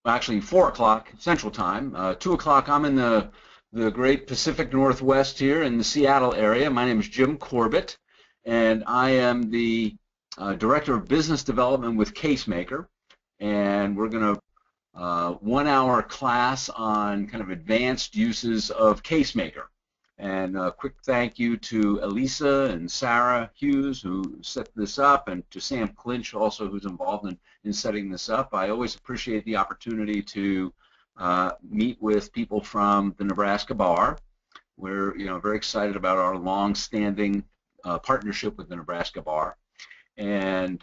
actually 4 o'clock Central Time. 2 o'clock, I'm in the great Pacific Northwest here in the Seattle area. My name is Jim Corbett, and I am the Director of Business Development with Casemaker. And we're going to 1-hour class on kind of advanced uses of Casemaker. And a quick thank you to Elisa and Sarah Hughes, who set this up, and to Sam Clinch also, who's involved in setting this up. I always appreciate the opportunity to meet with people from the Nebraska Bar. We're very excited about our long-standing partnership with the Nebraska Bar. And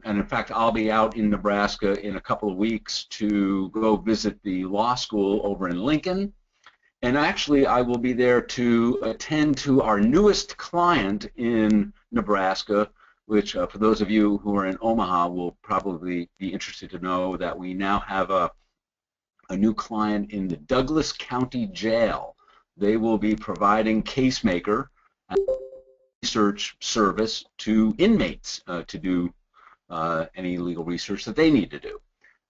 in fact, I'll be out in Nebraska in a couple of weeks to go visit the law school over in Lincoln. And actually, I will be there to attend to our newest client in Nebraska, which for those of you who are in Omaha will probably be interested to know that we now have a new client in the Douglas County Jail. They will be providing Casemaker research service to inmates to do any legal research that they need to do.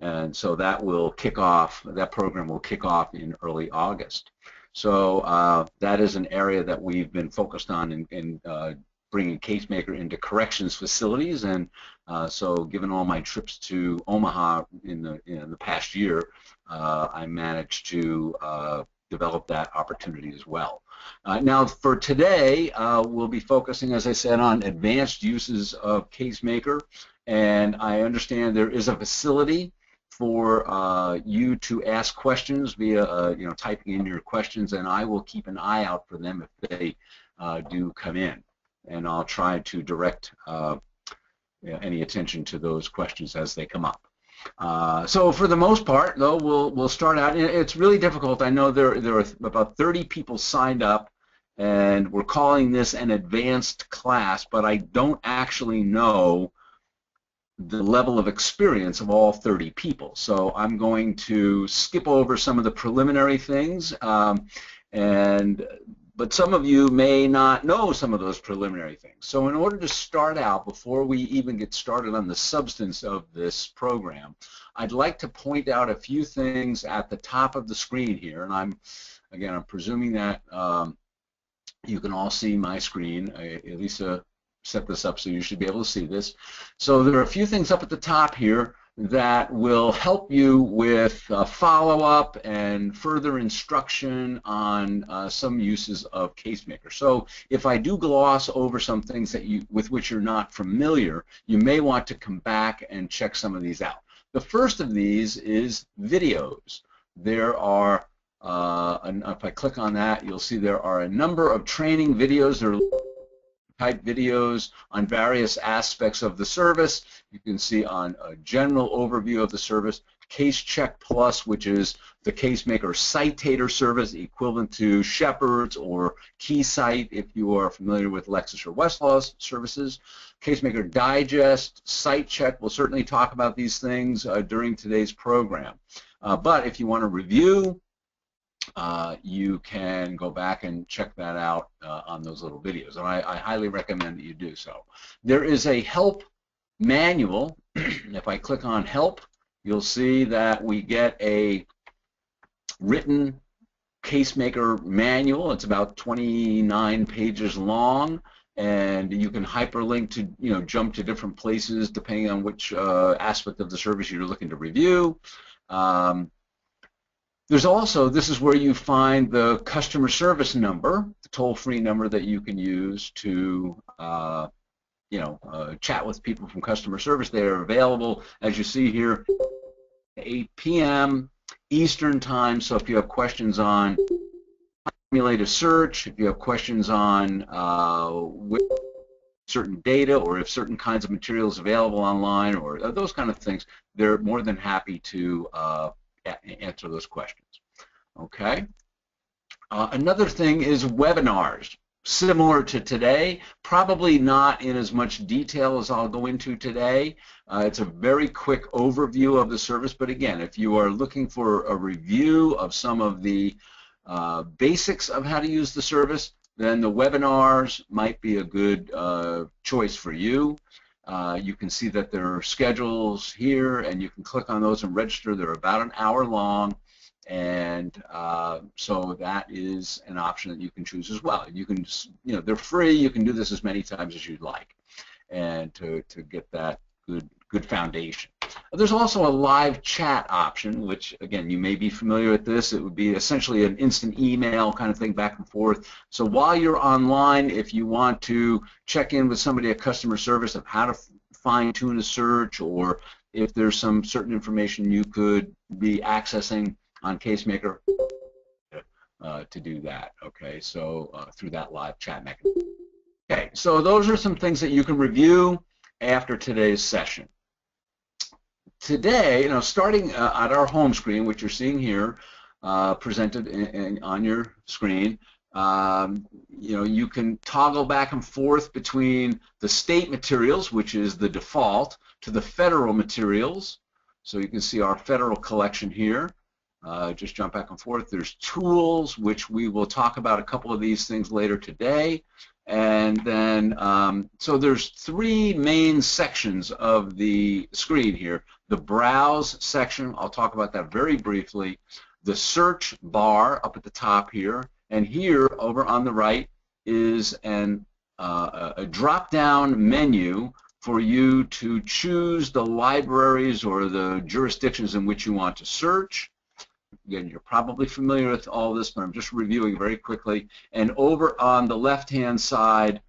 And so that will kick off, that program will kick off in early August. So that is an area that we've been focused on in bringing Casemaker into corrections facilities. And so given all my trips to Omaha in the past year, I managed to develop that opportunity as well. Now for today, we'll be focusing, as I said, on advanced uses of Casemaker. And I understand there is a facility for you to ask questions via typing in your questions, and I will keep an eye out for them if they do come in, and I'll try to direct any attention to those questions as they come up. So for the most part, though, we'll start out. It's really difficult. I know there are about 30 people signed up, and we're calling this an advanced class, but I don't actually know the level of experience of all 30 people. So I'm going to skip over some of the preliminary things, but some of you may not know some of those preliminary things. So in order to start out, before we even get started on the substance of this program, I'd like to point out a few things at the top of the screen here. And I'm presuming that you can all see my screen. Elisa set this up so you should be able to see this. So there are a few things up at the top here that will help you with follow-up and further instruction on some uses of Casemaker. So if I do gloss over some things that with which you're not familiar, you may want to come back and check some of these out. The first of these is videos. There are, if I click on that, you'll see there are a number of training videos. There are type videos on various aspects of the service. You can see on a general overview of the service, Case Check Plus, which is the Casemaker Citator service equivalent to Shepard's or KeyCite if you are familiar with Lexis or Westlaw's services. Casemaker Digest, Site Check, we'll certainly talk about these things during today's program. But if you want to review, you can go back and check that out on those little videos, and I highly recommend that you do so. There is a help manual. If I click on help, you'll see that we get a written Casemaker manual. It's about 29 pages long, and you can hyperlink to jump to different places depending on which aspect of the service you're looking to review. There's also, this is where you find the customer service number, the toll-free number that you can use to chat with people from customer service. They are available, as you see here, 8 p.m. Eastern Time. So if you have questions on simulate a search, if you have questions on certain data, or if certain kinds of materials available online, or those kind of things, they're more than happy to answer those questions. Okay. Another thing is webinars. Similar to today, probably not in as much detail as I'll go into today. It's a very quick overview of the service, but again, if you are looking for a review of some of the basics of how to use the service, then the webinars might be a good choice for you. You can see that there are schedules here, and you can click on those and register. They're about an hour long, and so that is an option that you can choose as well. You can, they're free. You can do this as many times as you'd like, and to get that good foundation. There's also a live chat option, which, again, you may be familiar with this. It would be essentially an instant email kind of thing back and forth. So while you're online, if you want to check in with somebody at customer service of how to fine-tune a search, or if there's some certain information you could be accessing on Casemaker, to do that, okay, so through that live chat mechanism. Okay, so those are some things that you can review after today's session. Today, starting at our home screen, which you're seeing here, presented on your screen, you can toggle back and forth between the state materials, which is the default, to the federal materials. So you can see our federal collection here. Just jump back and forth. There's tools, which we will talk about a couple of these things later today. And then, so there's three main sections of the screen here. The browse section, I'll talk about that very briefly. The search bar up at the top here, and here over on the right is a drop-down menu for you to choose the libraries or the jurisdictions in which you want to search. Again, you're probably familiar with all this, but I'm just reviewing very quickly. And over on the left-hand side,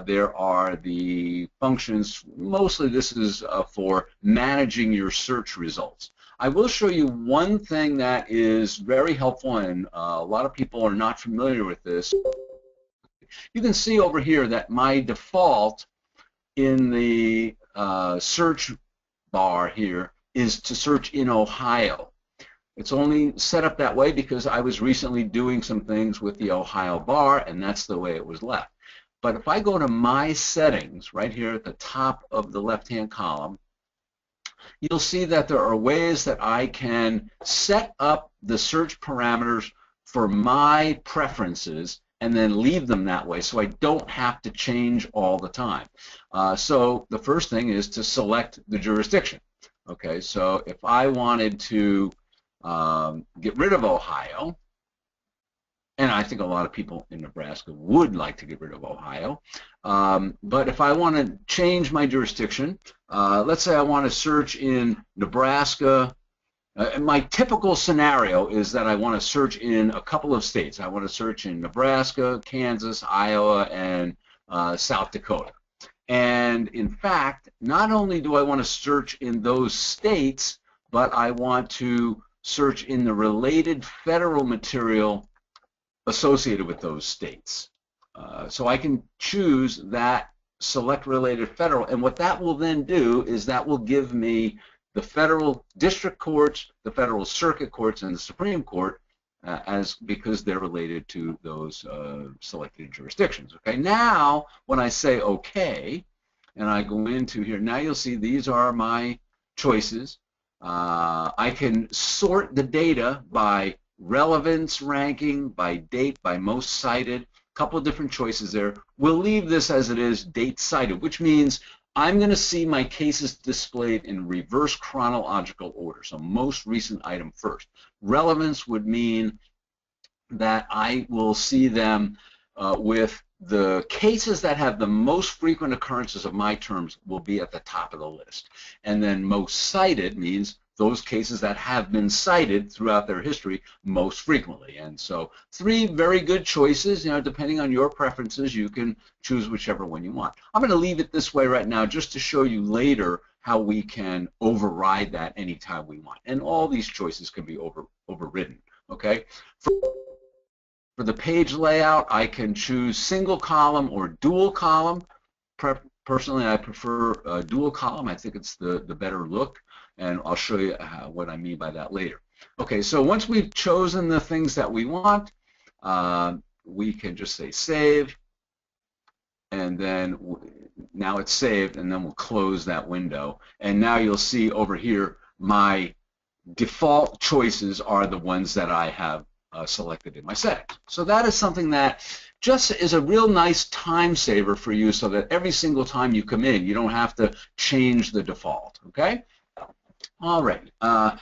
there are the functions. Mostly this is for managing your search results. I will show you one thing that is very helpful, and a lot of people are not familiar with this. You can see over here that my default in the search bar here is to search in Ohio. It's only set up that way because I was recently doing some things with the Ohio bar, and that's the way it was left. But if I go to My Settings, right here at the top of the left-hand column, you'll see that there are ways that I can set up the search parameters for my preferences and then leave them that way so I don't have to change all the time. So the first thing is to select the jurisdiction. Okay, so if I wanted to get rid of Ohio, and I think a lot of people in Nebraska would like to get rid of Ohio, but if I want to change my jurisdiction, let's say I want to search in Nebraska. My typical scenario is that I want to search in a couple of states. I want to search in Nebraska, Kansas, Iowa, and South Dakota. And in fact, not only do I want to search in those states, but I want to search in the related federal material associated with those states. So I can choose that select related federal, and what that will then do is that will give me the federal district courts, the federal circuit courts, and the Supreme Court because they're related to those selected jurisdictions. Okay, now when I say OK, and I go into here, now you'll see these are my choices. I can sort the data by relevance ranking, by date, by most cited, a couple of different choices there. We'll leave this as it is, date cited, which means I'm going to see my cases displayed in reverse chronological order, so most recent item first. Relevance would mean that I will see them with the cases that have the most frequent occurrences of my terms will be at the top of the list. And then most cited means those cases that have been cited throughout their history most frequently. And so three very good choices. Depending on your preferences, you can choose whichever one you want. I'm going to leave it this way right now just to show you later how we can override that anytime we want. And all these choices can be overridden. Okay. For the page layout, I can choose single column or dual column. Personally, I prefer dual column. I think it's the better look, and I'll show you what I mean by that later. Okay, so once we've chosen the things that we want, we can just say save, and then now it's saved, and then we'll close that window. And now you'll see over here my default choices are the ones that I have selected in my settings. So that is something that just is a real nice time saver for you so that every single time you come in, you don't have to change the default, okay? All right. I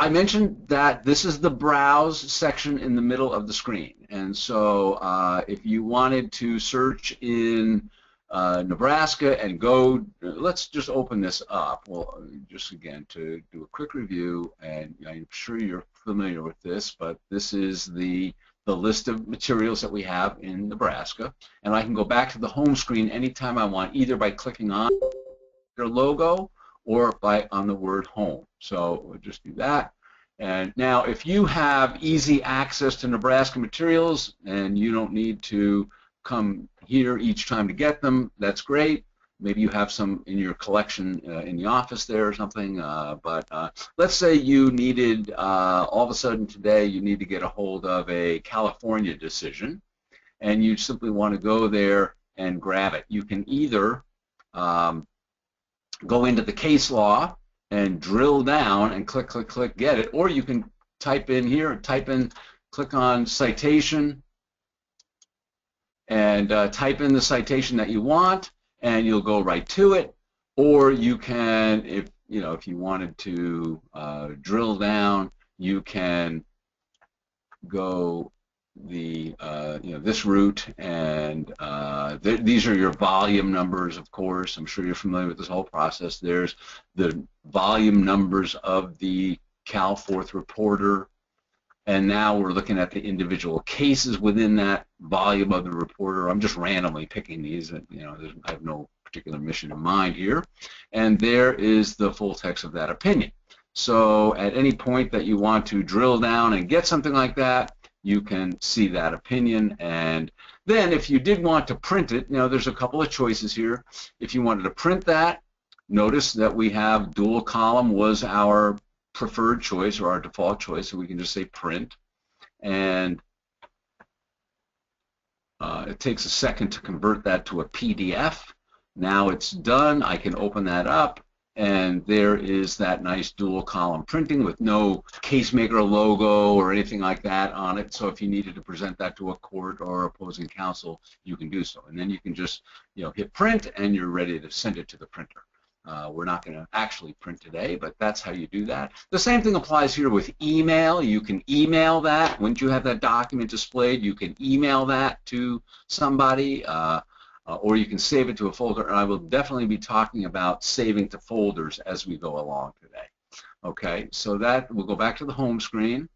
mentioned that this is the browse section in the middle of the screen, and so if you wanted to search in Nebraska and go, let's just open this up. Well, just again to do a quick review, and I'm sure you're familiar with this, but this is the list of materials that we have in Nebraska, and I can go back to the home screen anytime I want, either by clicking on their logo or by on the word home. So we'll just do that. And now if you have easy access to Nebraska materials and you don't need to come here each time to get them, that's great. Maybe you have some in your collection in the office there or something, but let's say you needed, all of a sudden today you need to get a hold of a California decision and you simply want to go there and grab it. You can either go into the case law and drill down and click, click, click, get it, or you can type in here, click on citation and type in the citation that you want and you'll go right to it, or you can, if you wanted to drill down, you can go this route, and these are your volume numbers, of course. I'm sure you're familiar with this whole process. There's the volume numbers of the Cal Fourth Reporter, and now we're looking at the individual cases within that volume of the reporter. I'm just randomly picking these, and I have no particular mission in mind here. And there is the full text of that opinion. So at any point that you want to drill down and get something like that, you can see that opinion. And then if you did want to print it, there's a couple of choices here. If you wanted to print that, notice that we have dual column was our preferred choice or our default choice, so we can just say print. And it takes a second to convert that to a PDF. Now it's done. I can open that up, and there is that nice dual column printing with no Casemaker logo or anything like that on it. So if you needed to present that to a court or opposing counsel, you can do so. And then you can just hit print and you're ready to send it to the printer. We're not going to actually print today, but that's how you do that. The same thing applies here with email. You can email that. Once you have that document displayed, you can email that to somebody. Or you can save it to a folder, and I will definitely be talking about saving to folders as we go along today. Okay, so that we'll go back to the home screen.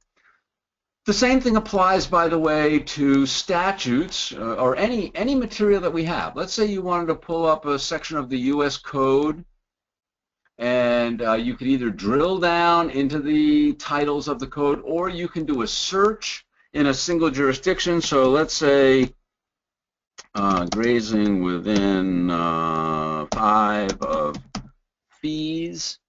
The same thing applies, by the way, to statutes or any material that we have. Let's say you wanted to pull up a section of the U.S. Code, and you could either drill down into the titles of the code, or you can do a search in a single jurisdiction. So let's say grazing within 5 of fees.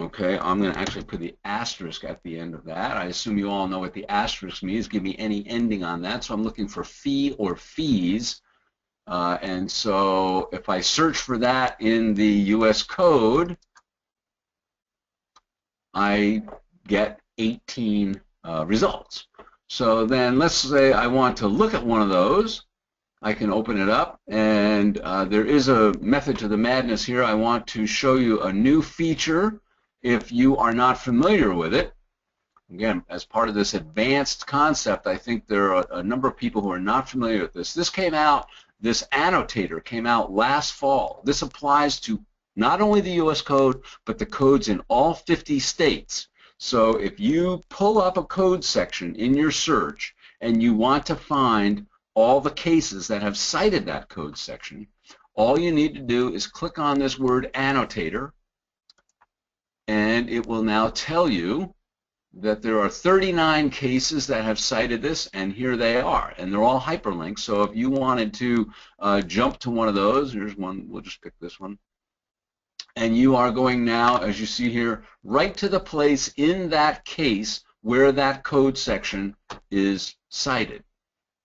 Okay, I'm going to actually put the asterisk at the end of that. I assume you all know what the asterisk means. Give me any ending on that. So I'm looking for fee or fees. And so if I search for that in the U.S. Code, I get 18 results. So then let's say I want to look at one of those. I can open it up, and there is a method to the madness here. I want to show you a new feature if you are not familiar with it. Again, as part of this advanced concept, I think there are a number of people who are not familiar with this. This annotator came out last fall. This applies to not only the U.S. Code, but the codes in all 50 states. So if you pull up a code section in your search and you want to find all the cases that have cited that code section, all you need to do is click on this word annotator, and it will now tell you that there are 39 cases that have cited this, and here they are, and they're all hyperlinked. So if you wanted to jump to one of those, here's one, we'll just pick this one, and you are going now, as you see here, right to the place in that case where that code section is cited.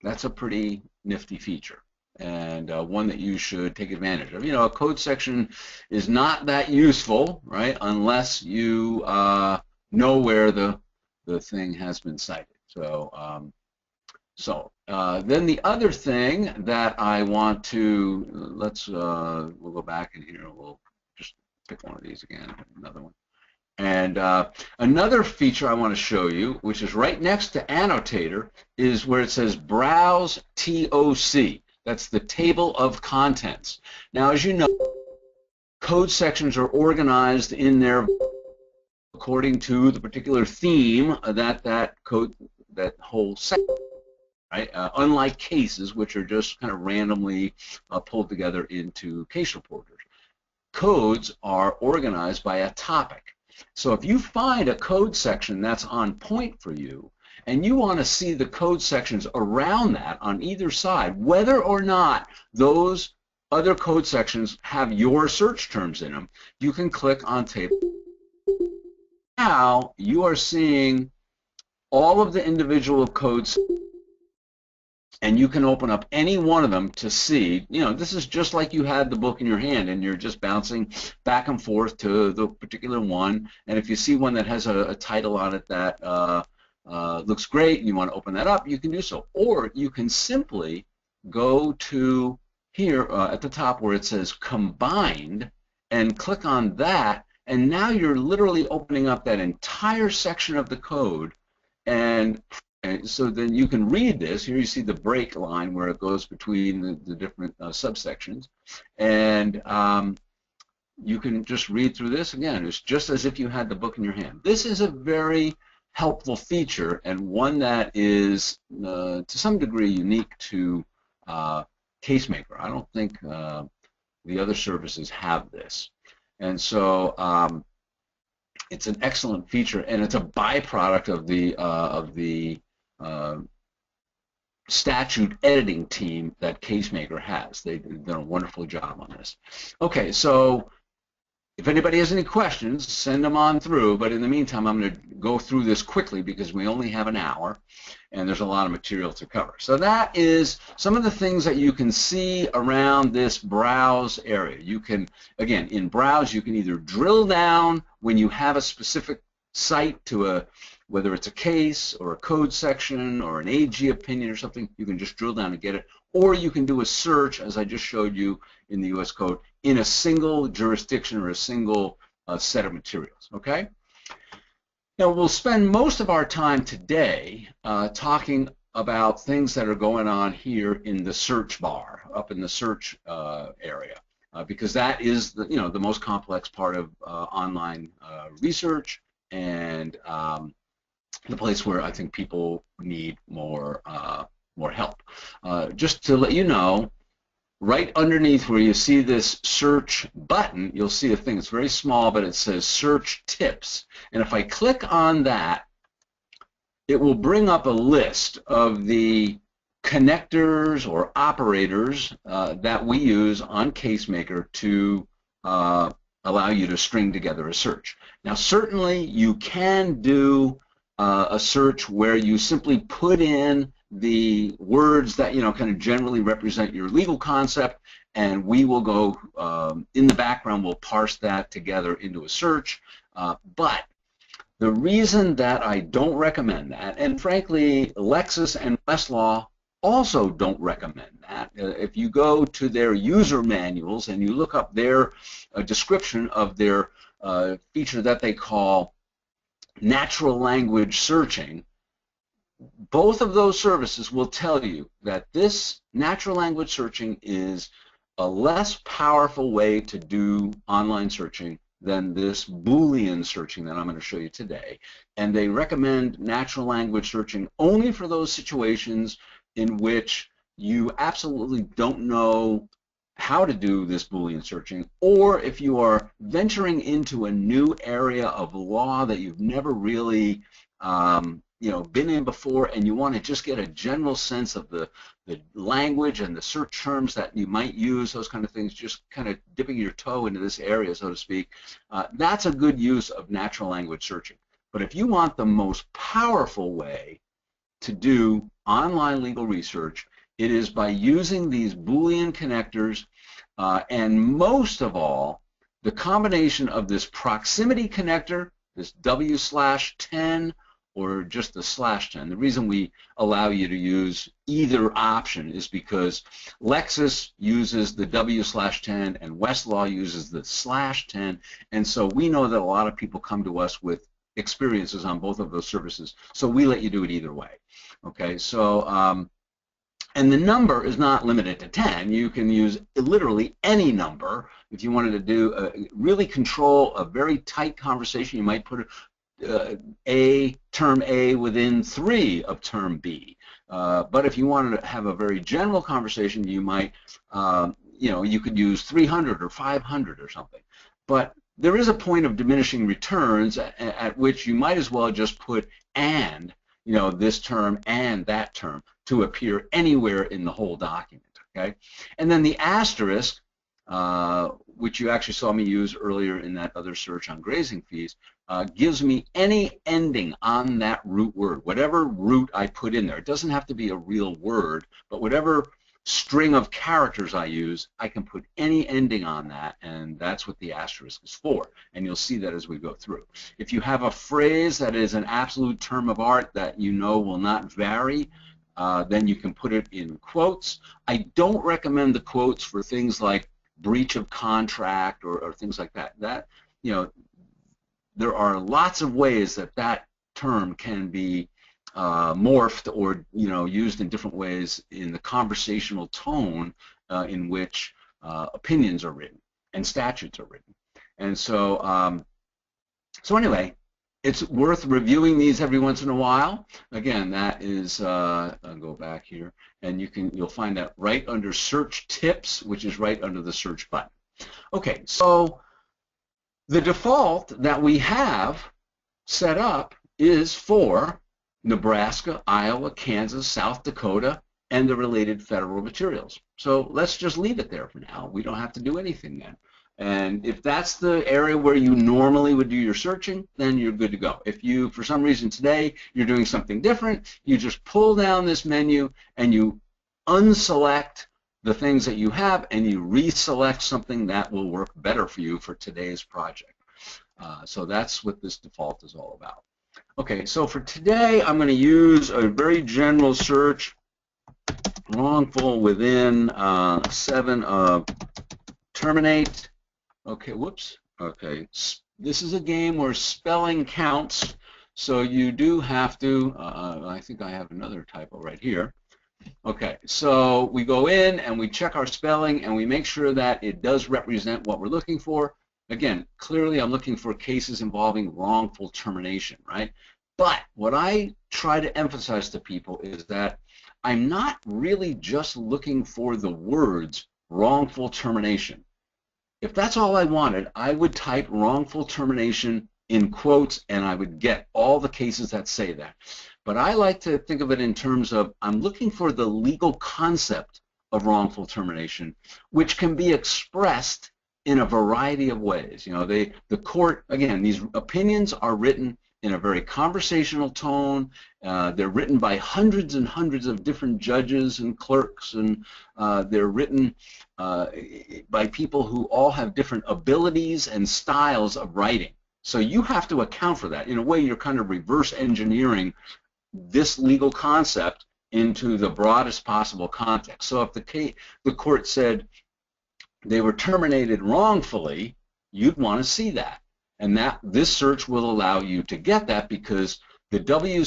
That's a pretty nifty feature, and one that you should take advantage of. A code section is not that useful, right, unless you know where the thing has been cited. So So then the other thing that I want to, we'll go back in here, we'll just pick one of these again, another one. And another feature I want to show you, which is right next to Annotator, is where it says Browse TOC. That's the table of contents. Now, as you know, code sections are organized in there according to the particular theme that whole section. Right? Unlike cases, which are just kind of randomly pulled together into case reporters. Codes are organized by a topic. So if you find a code section that's on point for you, and you want to see the code sections around that on either side, whether or not those other code sections have your search terms in them, you can click on table. Now you are seeing all of the individual codes, and you can open up any one of them to see, this is just like you had the book in your hand and you're just bouncing back and forth to the particular one. And if you see one that has a title on it that looks great and you want to open that up, you can do so. Or you can simply go to here at the top where it says Combined and click on that, and now you're literally opening up that entire section of the code. And so then you can read this. Here you see the break line where it goes between the different subsections. And you can just read through this. Again, it's just as if you had the book in your hand. This is a very helpful feature, and one that is, to some degree, unique to Casemaker. I don't think the other services have this. And so it's an excellent feature, and it's a byproduct of the statute editing team that Casemaker has. They've done a wonderful job on this. Okay, so if anybody has any questions, send them on through, but in the meantime, I'm going to go through this quickly because we only have an hour and there's a lot of material to cover. So that is some of the things that you can see around this browse area. You can, again, in browse, you can either drill down when you have a specific site to whether it's a case or a code section or an AG opinion or something, you can just drill down and get it. Or you can do a search, as I just showed you in the U.S. Code, in a single jurisdiction or a single set of materials, okay? Now, we'll spend most of our time today talking about things that are going on here in the search bar, up in the search area, because that is the most complex part of online research, and the place where I think people need more help. Just to let you know, right underneath where you see this search button, you'll see a thing. It's very small, but it says Search Tips. And if I click on that, it will bring up a list of the connectors or operators that we use on Casemaker to allow you to string together a search. Now, certainly you can do a search where you simply put in the words that kind of generally represent your legal concept, and we will go in the background, we'll parse that together into a search. But the reason that I don't recommend that, and frankly Lexis and Westlaw also don't recommend that, if you go to their user manuals and you look up their description of their feature that they call natural language searching, both of those services will tell you that this natural language searching is a less powerful way to do online searching than this Boolean searching that I'm going to show you today. And they recommend natural language searching only for those situations in which you absolutely don't know how to do this Boolean searching, or if you are venturing into a new area of law that you've never really been in before, and you want to just get a general sense of the language and the search terms that you might use, those kind of things, just kind of dipping your toe into this area, so to speak. That's a good use of natural language searching. But if you want the most powerful way to do online legal research, it is by using these Boolean connectors, and most of all, the combination of this proximity connector, this W/10, or just the /10. The reason we allow you to use either option is because Lexis uses the W/10 and Westlaw uses the /10, and so we know that a lot of people come to us with experiences on both of those services, so we let you do it either way. Okay, so and the number is not limited to 10. You can use literally any number. If you wanted to do really control a very tight conversation, you might put term A within 3 of term B. But if you wanted to have a very general conversation, you might, you could use 300 or 500 or something. But there is a point of diminishing returns at which you might as well just put and, this term and that term to appear anywhere in the whole document, okay? And then the asterisk, which you actually saw me use earlier in that other search on grazing fees, gives me any ending on that root word, whatever root I put in there. It doesn't have to be a real word, but whatever string of characters I use, I can put any ending on that, and that's what the asterisk is for, and you'll see that as we go through. If you have a phrase that is an absolute term of art that you know will not vary, then you can put it in quotes. I don't recommend the quotes for things like breach of contract or things like that. There are lots of ways that term can be morphed or used in different ways in the conversational tone in which opinions are written and statutes are written. And so anyway, it's worth reviewing these every once in a while. Again, that is I'll go back here, and you'll find that right under Search Tips, which is right under the search button. Okay, so the default that we have set up is for Nebraska, Iowa, Kansas, South Dakota, and the related federal materials. So let's just leave it there for now. We don't have to do anything then. And if that's the area where you normally would do your searching, then you're good to go. If you, for some reason today, you're doing something different, you just pull down this menu and you unselect the things that you have and you reselect something that will work better for you for today's project. So that's what this default is all about. Okay, so for today, I'm going to use a very general search, wrongful within 7 of terminate. Okay, whoops. Okay, this is a game where spelling counts, so you do have to, I think I have another typo right here. Okay, so we go in and we check our spelling and we make sure that it does represent what we're looking for. Again, clearly I'm looking for cases involving wrongful termination, right? But what I try to emphasize to people is that I'm not really just looking for the words wrongful termination. If that's all I wanted, I would type wrongful termination in quotes and I would get all the cases that say that. But I like to think of it in terms of I'm looking for the legal concept of wrongful termination, which can be expressed in a variety of ways. The court, again, these opinions are written in a very conversational tone. They're written by hundreds and hundreds of different judges and clerks, and they're written by people who all have different abilities and styles of writing. So you have to account for that. In a way, you're kind of reverse engineering this legal concept into the broadest possible context. So if the court said they were terminated wrongfully, you'd want to see that. And this search will allow you to get that because the W/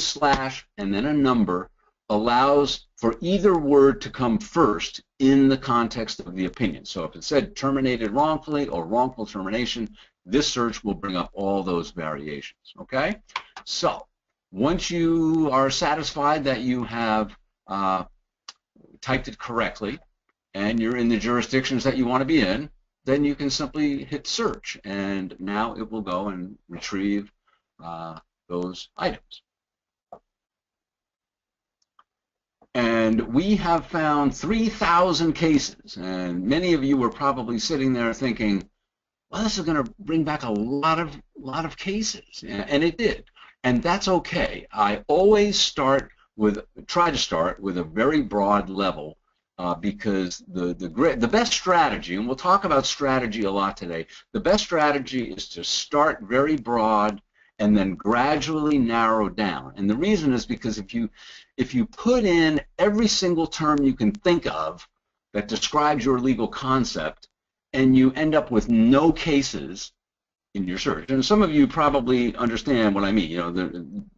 and then a number allows for either word to come first in the context of the opinion. So if it said terminated wrongfully or wrongful termination, this search will bring up all those variations, okay? So once you are satisfied that you have typed it correctly and you're in the jurisdictions that you want to be in, then you can simply hit search, and now it will go and retrieve those items. And we have found 3,000 cases, and many of you were probably sitting there thinking, well, this is going to bring back a lot of cases, and it did. And that's okay. I always try to start with a very broad level because the best strategy, and we'll talk about strategy a lot today, the best strategy is to start very broad and then gradually narrow down. And the reason is because if you put in every single term you can think of that describes your legal concept, and you end up with no cases in your search, and some of you probably understand what I mean. You know,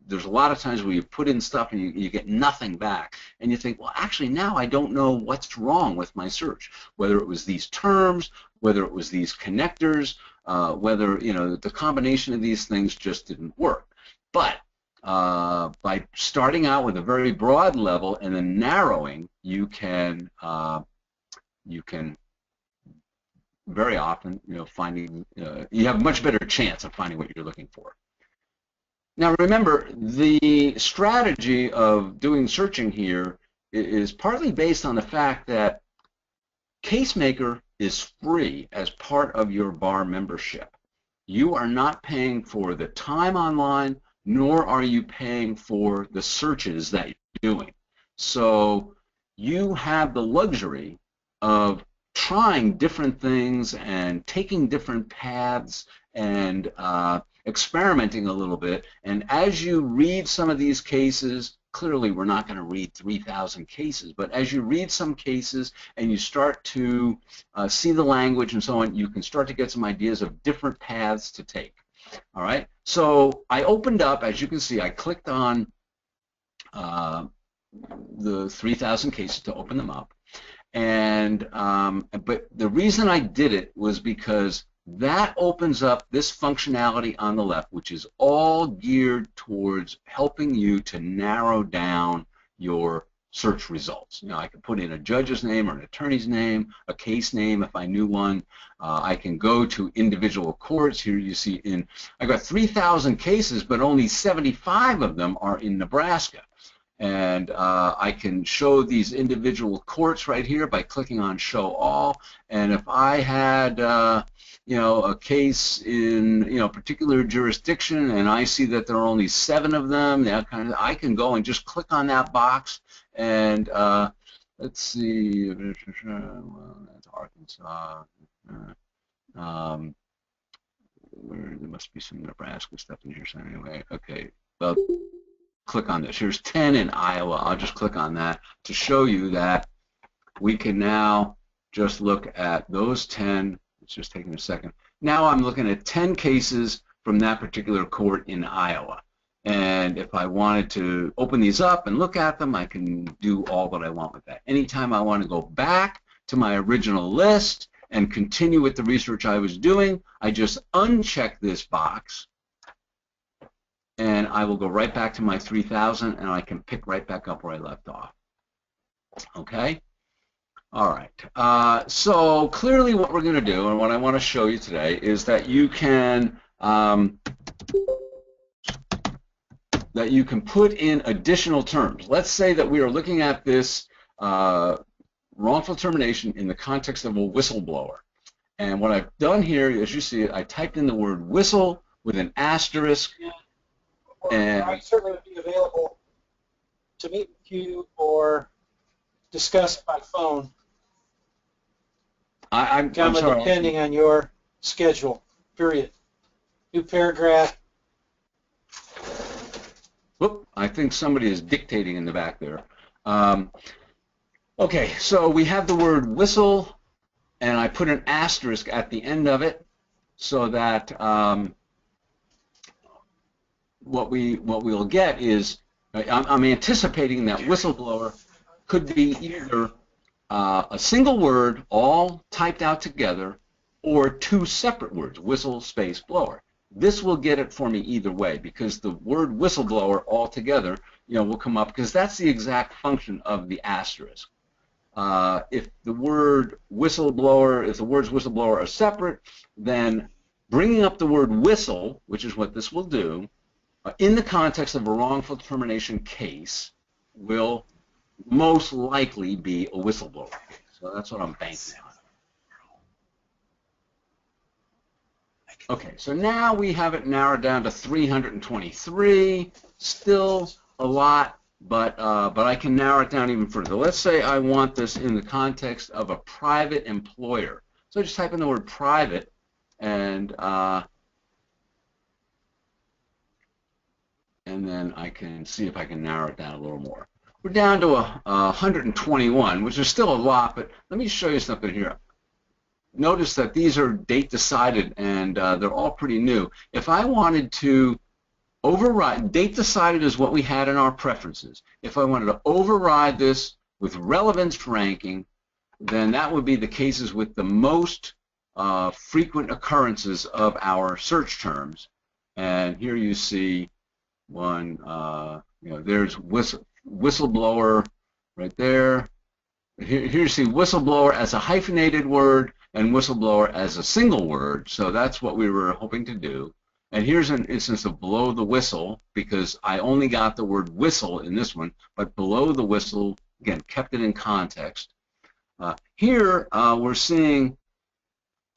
there's a lot of times where you put in stuff and you get nothing back, and you think, well, actually now I don't know what's wrong with my search, whether it was these terms, whether it was these connectors, whether, you know, the combination of these things just didn't work. But by starting out with a very broad level and then narrowing, you can very often, you know, finding, you have a much better chance of finding what you're looking for. Now remember, the strategy of doing searching here is partly based on the fact that Casemaker is free as part of your bar membership. You are not paying for the time online, nor are you paying for the searches that you're doing. So you have the luxury of trying different things and taking different paths and experimenting a little bit. And as you read some of these cases, clearly we're not going to read 3,000 cases, but as you read some cases and you start to see the language and so on, you can start to get some ideas of different paths to take. All right, so I opened up, as you can see, I clicked on the 3,000 cases to open them up. And but the reason I did it was because that opens up this functionality on the left, which is all geared towards helping you to narrow down your search results. You know, I can put in a judge's name or an attorney's name, a case name if I knew one. I can go to individual courts. Here you see I got 3,000 cases, but only 75 of them are in Nebraska. And I can show these individual courts right here by clicking on Show All. And if I had, you know, a case in, you know, particular jurisdiction, and I see that there are only 7 of them, that kind of, I can go and just click on that box. And let's see, well, that's Arkansas. There must be some Nebraska stuff in here. So anyway, okay. Well, click on this. Here's 10 in Iowa. I'll just click on that to show you that we can now just look at those 10. It's just taking a second. Now I'm looking at 10 cases from that particular court in Iowa. And if I wanted to open these up and look at them, I can do all that I want with that. Anytime I want to go back to my original list and continue with the research I was doing, I just uncheck this box, and I will go right back to my 3,000, and I can pick right back up where I left off. Okay? All right. So clearly what we're going to do, and what I want to show you today, is that you can put in additional terms. Let's say that we are looking at this wrongful termination in the context of a whistleblower. And what I've done here, as you see it, I typed in the word whistle with an asterisk. And I certainly would be available to meet with you or discuss by phone. I'm sorry. Depending on your schedule, period. New paragraph. Whoop, I think somebody is dictating in the back there. Okay, so we have the word whistle, and I put an asterisk at the end of it so that what we'll get is, I'm anticipating that whistleblower could be either a single word all typed out together or 2 separate words, whistle space blower. This will get it for me either way, because the word whistleblower all together, you know, will come up, because that's the exact function of the asterisk. If the word whistleblower, if the words whistleblower are separate, then bringing up the word whistle, which is what this will do, in the context of a wrongful termination case, will most likely be a whistleblower. So that's what I'm banking on. Okay, so now we have it narrowed down to 323. Still a lot, but I can narrow it down even further. Let's say I want this in the context of a private employer. So I just type in the word private, and and then I can see if I can narrow it down a little more. We're down to 121, which is still a lot, but let me show you something here. Notice that these are date decided, and they're all pretty new. If I wanted to override, date decided is what we had in our preferences. If I wanted to override this with relevance ranking, then that would be the cases with the most frequent occurrences of our search terms. And here you see one, there's whistleblower right there. Here you see whistleblower as a hyphenated word and whistleblower as a single word. So that's what we were hoping to do. And here's an instance of below the whistle, because I only got the word whistle in this one, but below the whistle, again, kept it in context. Here we're seeing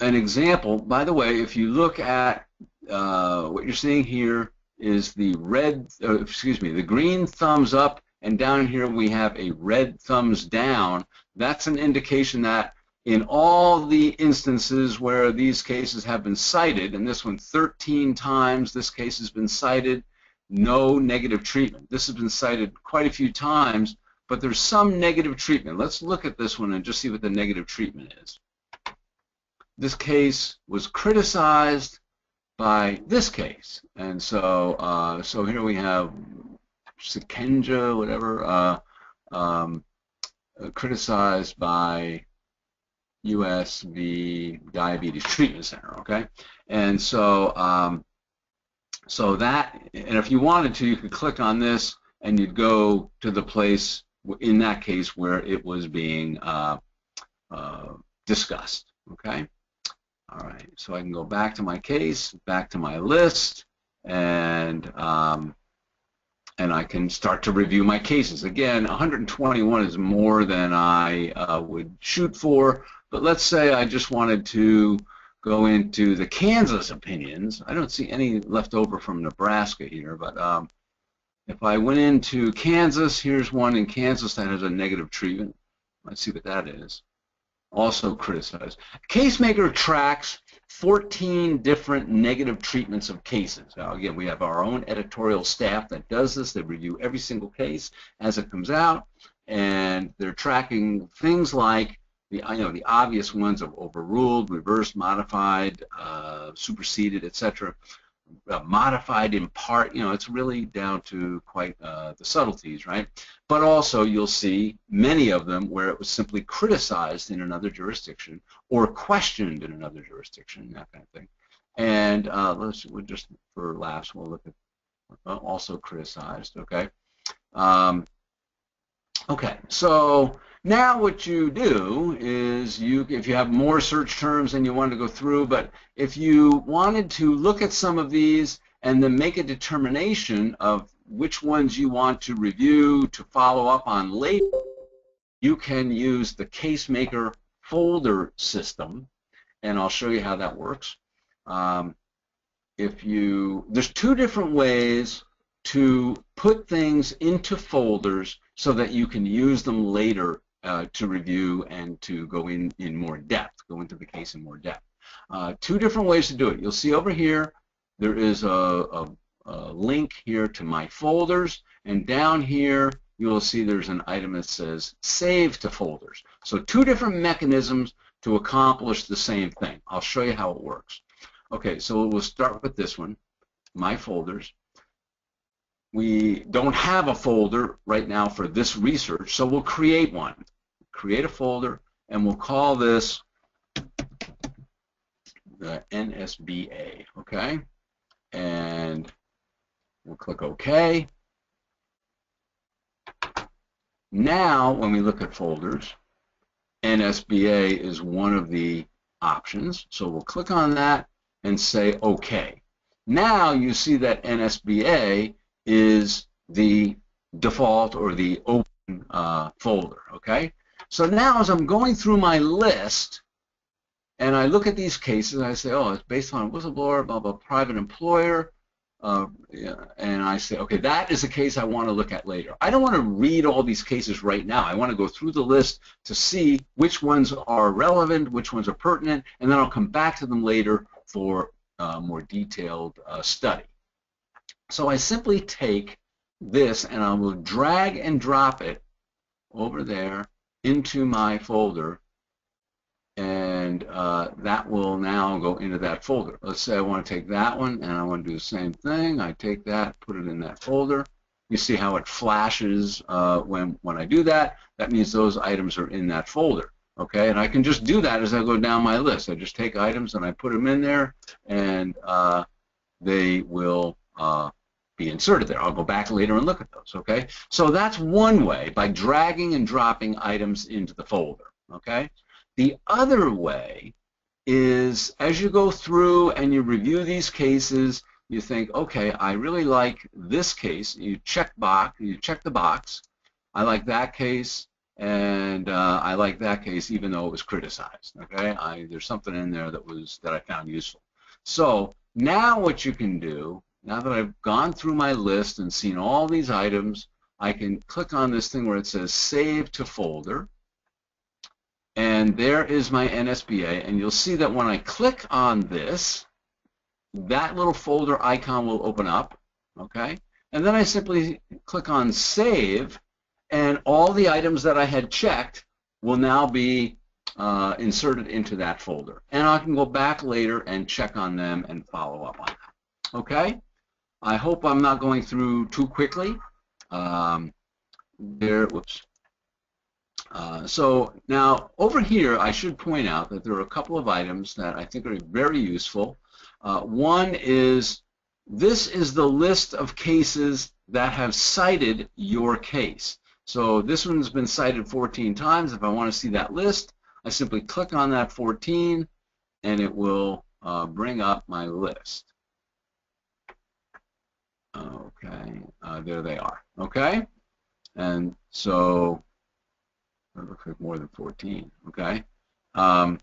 an example. By the way, if you look at what you're seeing here is the the green thumbs up, and down here we have a red thumbs down. That's an indication that in all the instances where these cases have been cited, and this one 13 times this case has been cited, no negative treatment. This has been cited quite a few times, but there's some negative treatment. Let's look at this one and just see what the negative treatment is. This case was criticized by this case, and so so here we have Sikenja, whatever, criticized by US v. Diabetes Treatment Center, okay? And so so that, and if you wanted to, you could click on this and you'd go to the place in that case where it was being discussed, okay? All right, so I can go back to my case, back to my list, and I can start to review my cases. Again, 121 is more than I would shoot for, but let's say I just wanted to go into the Kansas opinions. I don't see any left over from Nebraska here, but if I went into Kansas, here's one in Kansas that has a negative treatment. Let's see what that is. Also criticized. Casemaker tracks 14 different negative treatments of cases. Now, again, we have our own editorial staff that does this. They review every single case as it comes out, and they're tracking things like the obvious ones of overruled, reversed, modified, superseded, etc. Modified in part, it's really down to quite the subtleties, right? But also you'll see many of them where it was simply criticized in another jurisdiction or questioned in another jurisdiction, that kind of thing. And we'll just, for laughs, we'll look at also criticized, okay? Okay, so now what you do is if you have more search terms and you want to go through, but if you wanted to look at some of these and then make a determination of which ones you want to review to follow up on later, you can use the Casemaker folder system, and I'll show you how that works. There's two different ways to put things into folders so that you can use them later to review and to go in more depth, go into the case in more depth. Two different ways to do it. You'll see over here there is a link here to my folders, and down here you'll see there's an item that says Save to Folders. So two different mechanisms to accomplish the same thing. I'll show you how it works. Okay, so we'll start with this one, My Folders. We don't have a folder right now for this research, so we'll create one. Create a folder, and we'll call this the NSBA, okay? And we'll click OK. Now, when we look at folders, NSBA is one of the options, so we'll click on that and say OK. Now you see that NSBA is the default or the open folder, okay? So now as I'm going through my list and I look at these cases, I say, oh, it's based on a whistleblower, blah, blah, private employer, and I say, okay, that is a case I want to look at later. I don't want to read all these cases right now. I want to go through the list to see which ones are relevant, which ones are pertinent, and then I'll come back to them later for more detailed study. So I simply take this and I will drag and drop it over there into my folder, and that will now go into that folder. Let's say I want to take that one and I want to do the same thing. I take that, put it in that folder. You see how it flashes when I do that. That means those items are in that folder. Okay, and I can just do that as I go down my list. I just take items and I put them in there, and they will be inserted there. I'll go back later and look at those. Okay, so that's one way, by dragging and dropping items into the folder. Okay, the other way is as you go through and you review these cases, you think, okay, I really like this case. You check the box. I like that case. And I like that case even though it was criticized. Okay, there's something in there that I found useful. So now what you can do, now that I've gone through my list and seen all these items, I can click on this thing where it says Save to Folder, and there is my NSBA, and you'll see that when I click on this, that little folder icon will open up. Okay, and then I simply click on Save, and all the items that I had checked will now be inserted into that folder. And I can go back later and check on them and follow up on that. Okay? I hope I'm not going through too quickly. So now over here, I should point out that there are a couple of items that I think are very useful. One is, this is the list of cases that have cited your case. So this one's been cited 14 times. If I want to see that list, I simply click on that 14, and it will bring up my list. Okay, there they are. Okay, and so it looks like more than 14. Okay. Oh,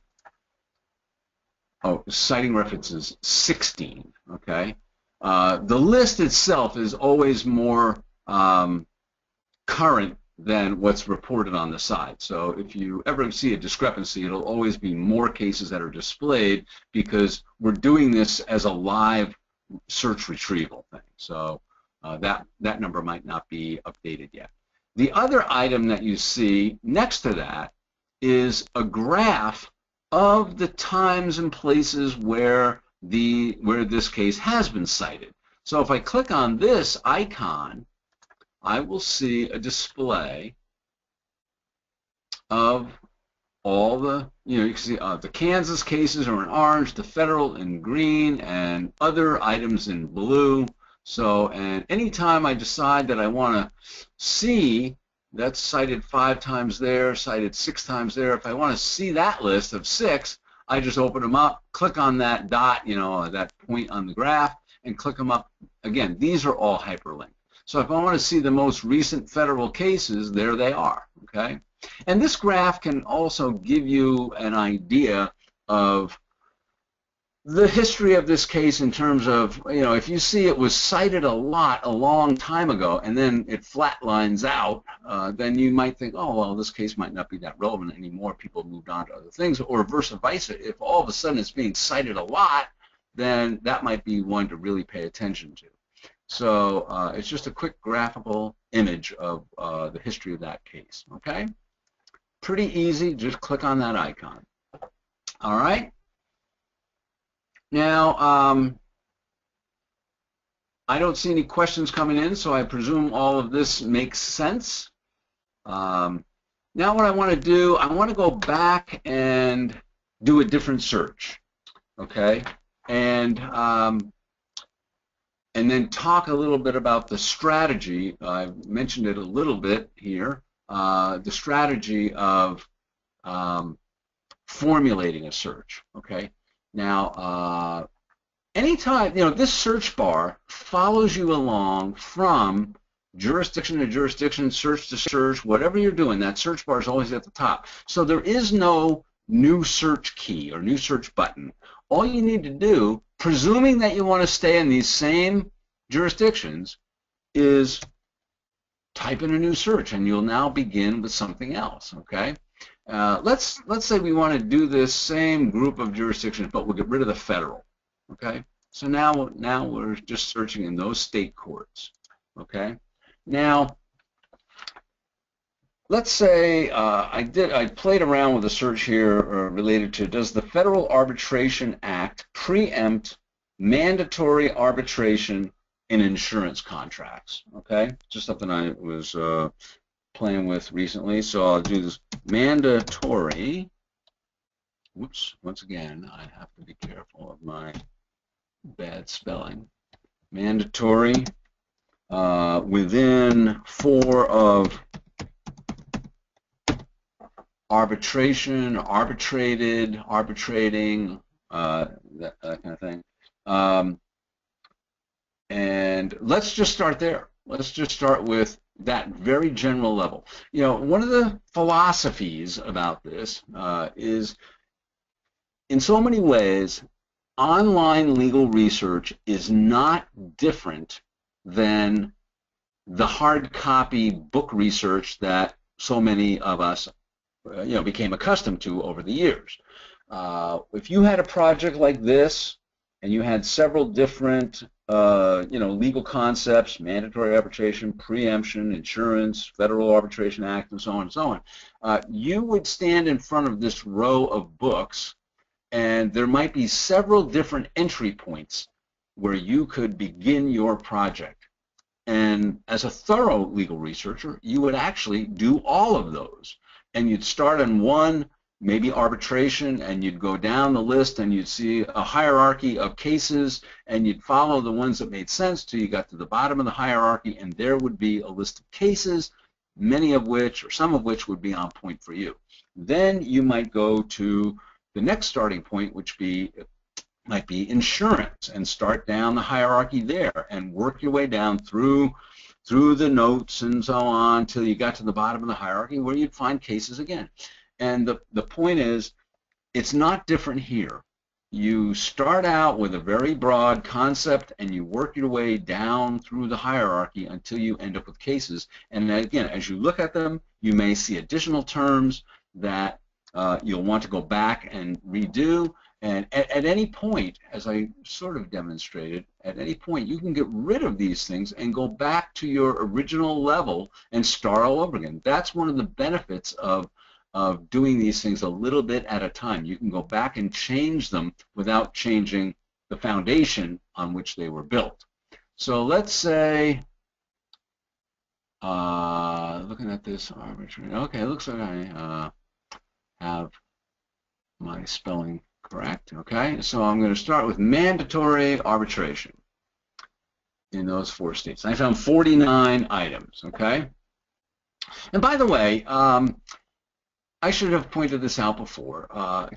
citing references 16. Okay. The list itself is always more current than what's reported on the side. So if you ever see a discrepancy, it'll always be more cases that are displayed, because we're doing this as a live search retrieval thing. So that number might not be updated yet. The other item that you see next to that is a graph of the times and places where this case has been cited. So if I click on this icon, I will see a display of all the, you can see the Kansas cases are in orange, the federal in green, and other items in blue. So, and anytime I decide that I want to see that's cited 5 times there, cited 6 times there, if I want to see that list of 6, I just open them up, click on that dot, that point on the graph, and click them up. Again, these are all hyperlinked. So if I want to see the most recent federal cases, there they are, okay? And this graph can also give you an idea of the history of this case in terms of, if you see it was cited a lot a long time ago and then it flatlines out, then you might think, oh, well, this case might not be that relevant anymore. People moved on to other things, or vice versa. If all of a sudden it's being cited a lot, then that might be one to really pay attention to. So it's just a quick graphical image of the history of that case, okay? Pretty easy, just click on that icon. All right? Now, I don't see any questions coming in, so I presume all of this makes sense. Now what I want to do, I want to go back and do a different search, okay? And then talk a little bit about the strategy. I've mentioned it a little bit here, the strategy of formulating a search, okay? Now, anytime, this search bar follows you along from jurisdiction to jurisdiction, search to search, whatever you're doing, that search bar is always at the top. So there is no new search key or new search button. All you need to do, presuming that you want to stay in these same jurisdictions, is type in a new search, and you'll now begin with something else, okay? Let's say we want to do this same group of jurisdictions, but we'll get rid of the federal, okay? So now we're just searching in those state courts. Okay. Now, let's say I played around with a search here related to, does the Federal Arbitration Act preempt mandatory arbitration in insurance contracts? Okay, just something I was playing with recently. So I'll do this mandatory. Whoops, once again, I have to be careful of my bad spelling. Mandatory within 4 of arbitration, arbitrated, arbitrating, that kind of thing. And let's just start there. Let's just start with that very general level. You know, one of the philosophies about this is, in so many ways, online legal research is not different than the hard copy book research that so many of us became accustomed to over the years. If you had a project like this and you had several different legal concepts, mandatory arbitration, preemption, insurance, Federal Arbitration Act, and so on and so on, you would stand in front of this row of books, and there might be several different entry points where you could begin your project. And as a thorough legal researcher, you would actually do all of those. And you'd start on one, maybe arbitration, and you'd go down the list and you'd see a hierarchy of cases, and you'd follow the ones that made sense till you got to the bottom of the hierarchy, and there would be a list of cases, many of which, or some of which, would be on point for you. Then you might go to the next starting point, which might be insurance, and start down the hierarchy there and work your way down through the notes and so on till you got to the bottom of the hierarchy where you'd find cases again. And the point is, it's not different here. You start out with a very broad concept and you work your way down through the hierarchy until you end up with cases. And again, as you look at them, you may see additional terms that you'll want to go back and redo. And at any point, as I sort of demonstrated, at any point you can get rid of these things and go back to your original level and start all over again. That's one of the benefits of doing these things a little bit at a time. You can go back and change them without changing the foundation on which they were built. So let's say, looking at this arbitration, okay, it looks like I have my spelling correct. Okay, so I'm going to start with mandatory arbitration in those 4 states. I found 49 items. Okay, and by the way, I should have pointed this out before.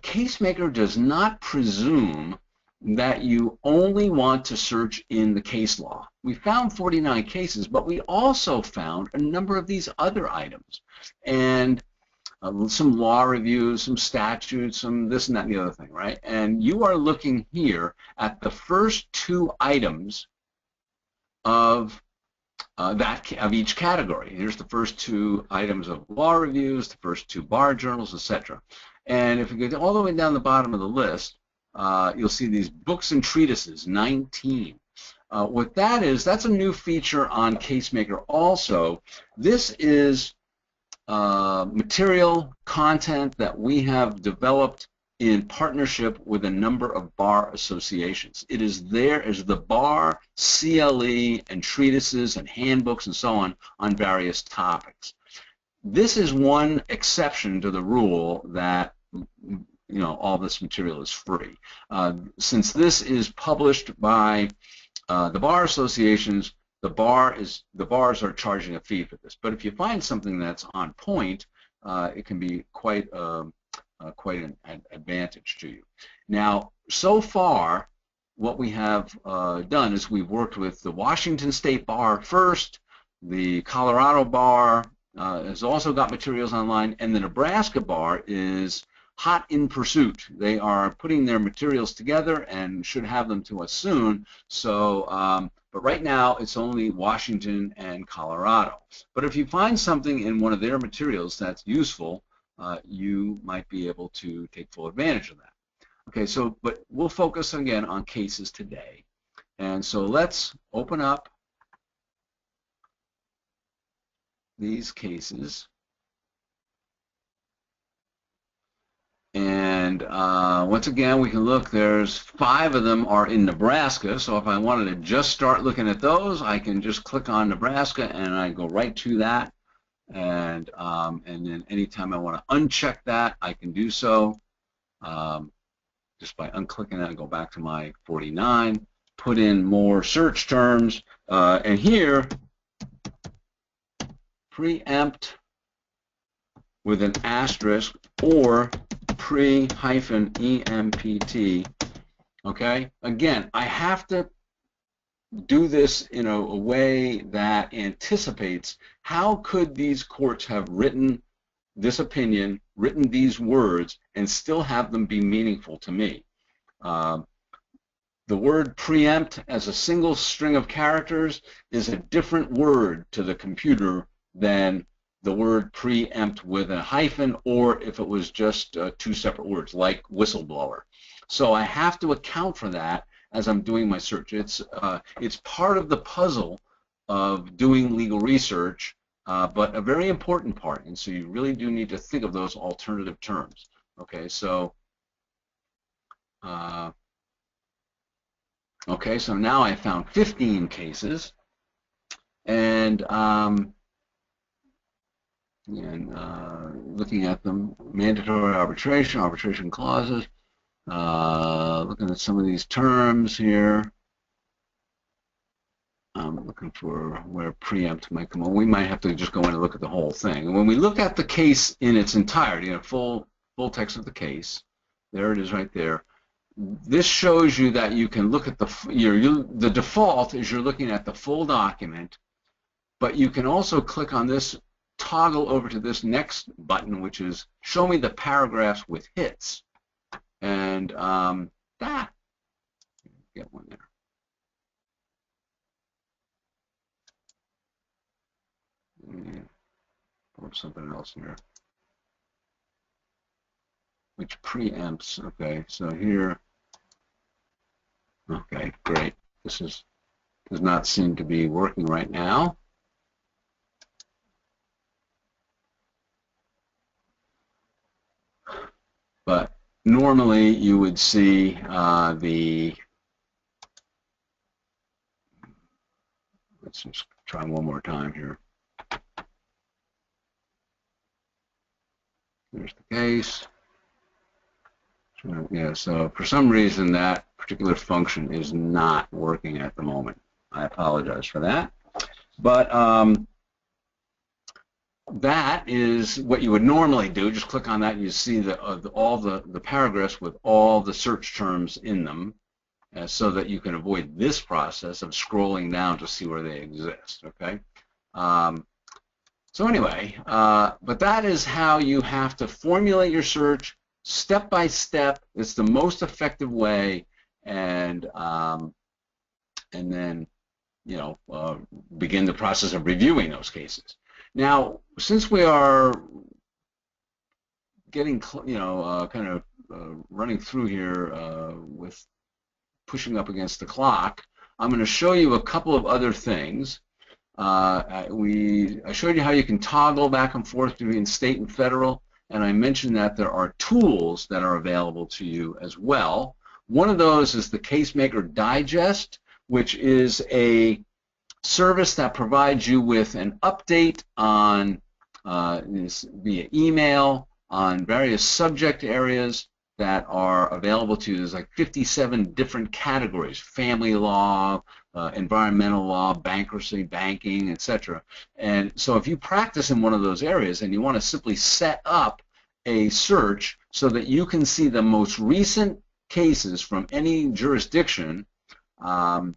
Casemaker does not presume that you only want to search in the case law. We found 49 cases, but we also found a number of these other items, and some law reviews, some statutes, some this and that and the other thing, right? And you are looking here at the first 2 items of each category. Here's the first 2 items of law reviews, the first 2 bar journals, etc. And if you go all the way down the bottom of the list, you'll see these books and treatises, 19. What that is, that's a new feature on Casemaker also. This is material content that we have developed in partnership with a number of bar associations. It is there as the bar, CLE, and treatises and handbooks and so on various topics. This is one exception to the rule that all this material is free. Since this is published by the bar associations, the bars are charging a fee for this. But if you find something that's on point, it can be quite an advantage to you. Now, so far, what we have done is we've worked with the Washington State Bar first, the Colorado Bar has also got materials online, and the Nebraska Bar is hot in pursuit. They are putting their materials together and should have them to us soon. So, but right now it's only Washington and Colorado. But if you find something in one of their materials that's useful, you might be able to take full advantage of that. Okay, so but we'll focus again on cases today. And so let's open up these cases. And once again, we can look, there's 5 of them are in Nebraska. So if I wanted to just start looking at those, I can just click on Nebraska and I go right to that. And then anytime I want to uncheck that, I can do so. Just by unclicking that, I go back to my 49, put in more search terms, and here, preempt with an asterisk or pre-EMPT. Okay, again, I have to do this in a way that anticipates how could these courts have written this opinion, written these words, and still have them be meaningful to me. The word preempt as a single string of characters is a different word to the computer than the word preempt with a hyphen, or if it was just 2 separate words like whistleblower. So I have to account for that as I'm doing my search. It's part of the puzzle of doing legal research, but a very important part, and so you really do need to think of those alternative terms. Okay, so so now I found 15 cases, and looking at them, mandatory arbitration, arbitration clauses, looking at some of these terms here. I'm looking for where preempt might come on. We might have to just go in and look at the whole thing. And when we look at the case in its entirety, full text of the case, there it is right there. This shows you that you can look at the default is you're looking at the full document, but you can also click on this, toggle over to this next button, which is show me the paragraphs with hits, and that get one there. Or something else here, which preempts. Okay, so here. Okay, great. This does not seem to be working right now. But normally you would see let's just try one more time here. There's the case. So, yeah, so for some reason that particular function is not working at the moment. I apologize for that. But that is what you would normally do. Just click on that and you see all the paragraphs with all the search terms in them, so that you can avoid this process of scrolling down to see where they exist. Okay. So anyway, but that is how you have to formulate your search step by step. It's the most effective way, and then begin the process of reviewing those cases. Now, since we are getting kind of running through here with pushing up against the clock, I'm going to show you a couple of other things. I showed you how you can toggle back and forth between state and federal, and I mentioned that there are tools that are available to you as well. One of those is the Casemaker Digest, which is a service that provides you with an update on this via email on various subject areas that are available to you. There's like 57 different categories: family law, environmental law, bankruptcy, banking, etc. And so if you practice in one of those areas and you want to simply set up a search so that you can see the most recent cases from any jurisdiction, or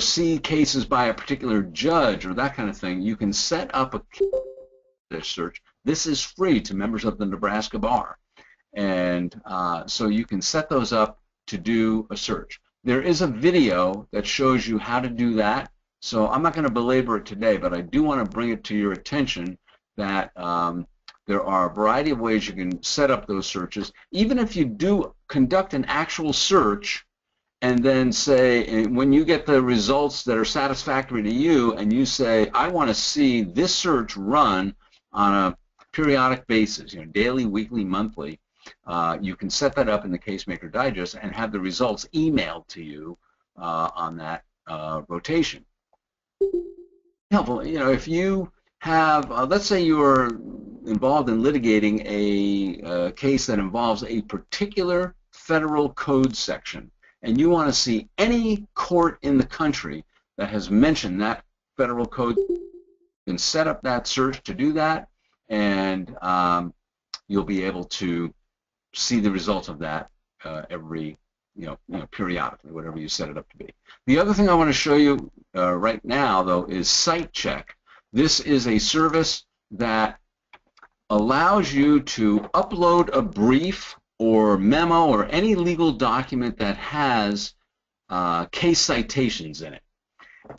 see cases by a particular judge or that kind of thing, you can set up a search. This is free to members of the Nebraska Bar. And so you can set those up to do a search. There is a video that shows you how to do that, so I'm not going to belabor it today, but I do want to bring it to your attention that there are a variety of ways you can set up those searches. Even if you do conduct an actual search and then say, and when you get the results that are satisfactory to you, and you say, I want to see this search run on a periodic basis, daily, weekly, monthly, you can set that up in the Casemaker Digest and have the results emailed to you on that rotation. Helpful, if you have, let's say you are involved in litigating a case that involves a particular federal code section, and you want to see any court in the country that has mentioned that federal code, you can set up that search to do that, and you'll be able to see the results of that every, periodically, whatever you set it up to be. The other thing I want to show you right now, though, is Site Check. This is a service that allows you to upload a brief or memo or any legal document that has case citations in it.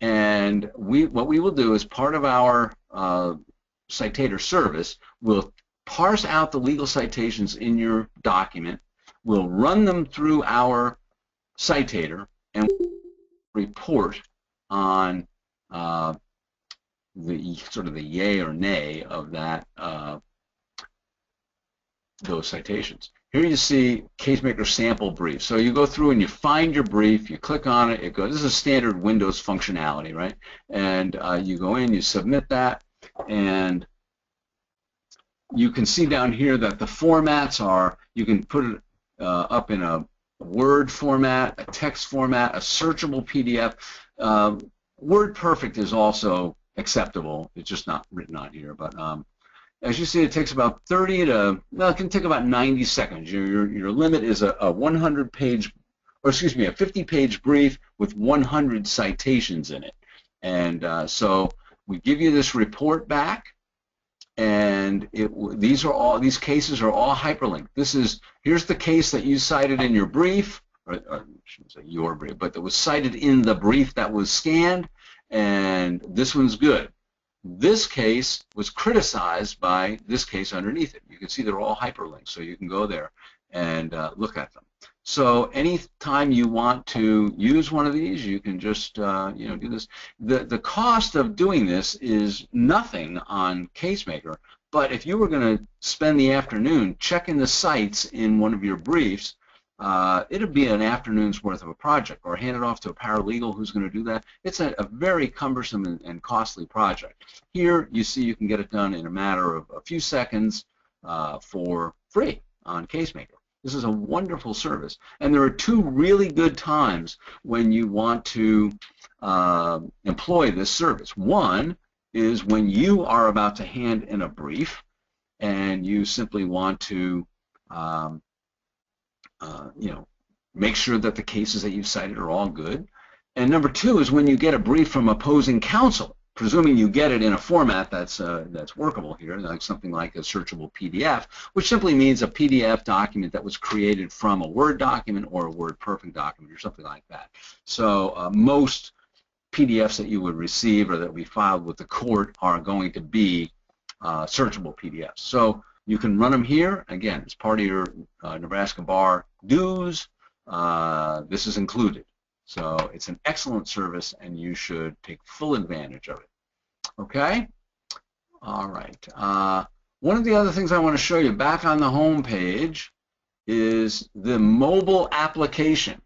And what we will do as part of our Citator service, we'll parse out the legal citations in your document, we'll run them through our Citator, and report on the sort of the yay or nay of that those citations. Here you see Casemaker sample brief. So you go through and you find your brief, you click on it, it goes, this is a standard Windows functionality, right? And you go in, you submit that, and you can see down here that the formats are, you can put it up in a Word format, a text format, a searchable PDF. WordPerfect is also acceptable. It's just not written on here. But as you see, it takes about 30 to, well, it can take about 90 seconds. Your limit is a 100-page, or excuse me, a 50-page brief with 100 citations in it. And so we give you this report back, and these cases are all hyperlinked. Here's the case that you cited in your brief, or I shouldn't say your brief, but that was cited in the brief that was scanned, and this one's good. This case was criticized by this case underneath it. You can see they're all hyperlinked, so you can go there and look at them. So anytime you want to use one of these, you can just do this. The cost of doing this is nothing on Casemaker, but if you were going to spend the afternoon checking the cites in one of your briefs, it'd be an afternoon's worth of a project, or hand it off to a paralegal who's going to do that. It's a very cumbersome and costly project. Here you see you can get it done in a matter of a few seconds for free on Casemaker. This is a wonderful service, and there are two really good times when you want to employ this service. One is when you are about to hand in a brief, and you simply want to make sure that the cases that you've cited are all good. And number two is when you get a brief from opposing counsel, presuming you get it in a format that's workable here, like something like a searchable PDF, which simply means a PDF document that was created from a Word document or a WordPerfect document or something like that. So most PDFs that you would receive or that will be filed with the court are going to be searchable PDFs. So you can run them here. Again, it's part of your Nebraska Bar dues. This is included. So it's an excellent service, and you should take full advantage of it. Okay? All right. One of the other things I want to show you back on the home page is the mobile application.